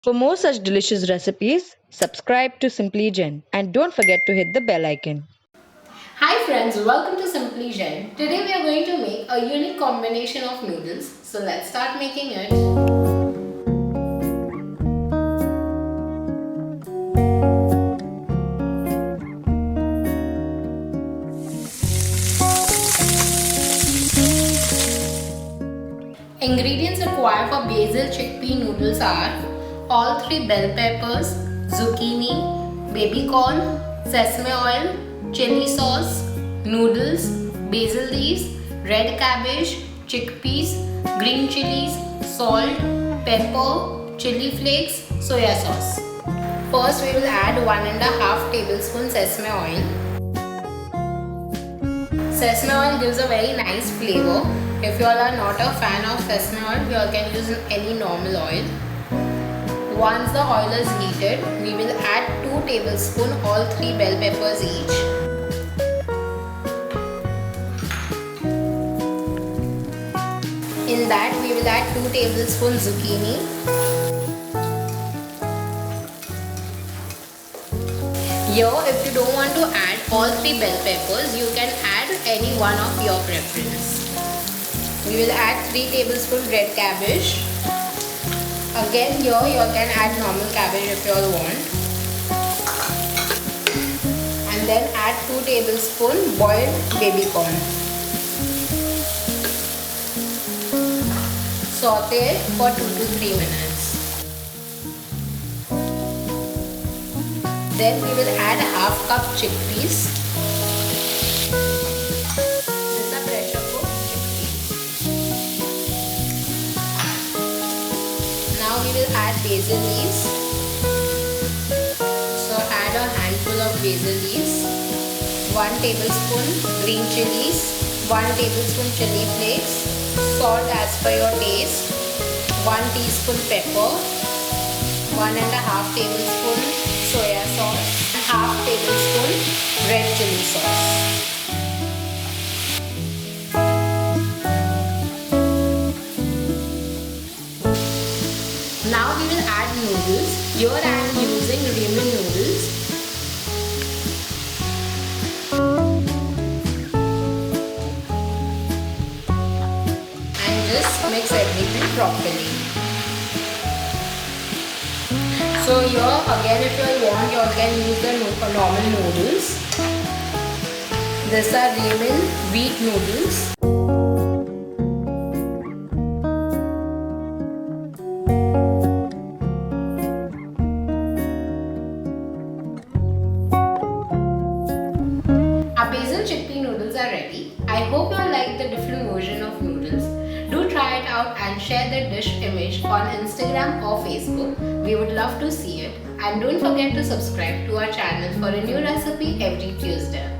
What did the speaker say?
For more such delicious recipes, subscribe to Simply Jain and don't forget to hit the bell icon. Hi friends, welcome to Simply Jain. Today we are going to make a unique combination of noodles. So let's start making it. Ingredients required for basil chickpea noodles are all 3 bell peppers, zucchini, baby corn, sesame oil, chili sauce, noodles, basil leaves, red cabbage, chickpeas, green chilies, salt, pepper, chili flakes, soya sauce. First we will add 1.5 tablespoon sesame oil. Sesame oil gives a very nice flavor. If you all are not a fan of sesame oil, you all can use any normal oil. Once the oil is heated, we will add 2 tablespoons all 3 bell peppers each. In that we will add 2 tablespoons zucchini. Here, if you don't want to add all 3 bell peppers, you can add any one of your preference. We will add 3 tablespoons red cabbage. Again here you all can add normal cabbage if you all want. And then add 2 tablespoons boiled baby corn. Saute it for 2 to 3 minutes. Then we will add half cup chickpeas. Now we will add basil leaves. So add a handful of basil leaves, 1 tablespoon green chilies, 1 tablespoon chili flakes, salt as per your taste, 1 teaspoon pepper, 1.5 tablespoon soya sauce, and half tablespoon red chilli sauce. Now we will add noodles. Here I am using ramen noodles. And just mix everything properly. So here again, if you want, you can use the normal noodles. These are ramen wheat noodles. Our basil chickpea noodles are ready. I hope you all like the different version of noodles. Do try it out and share the dish image on Instagram or Facebook. We would love to see it. And don't forget to subscribe to our channel for a new recipe every Tuesday.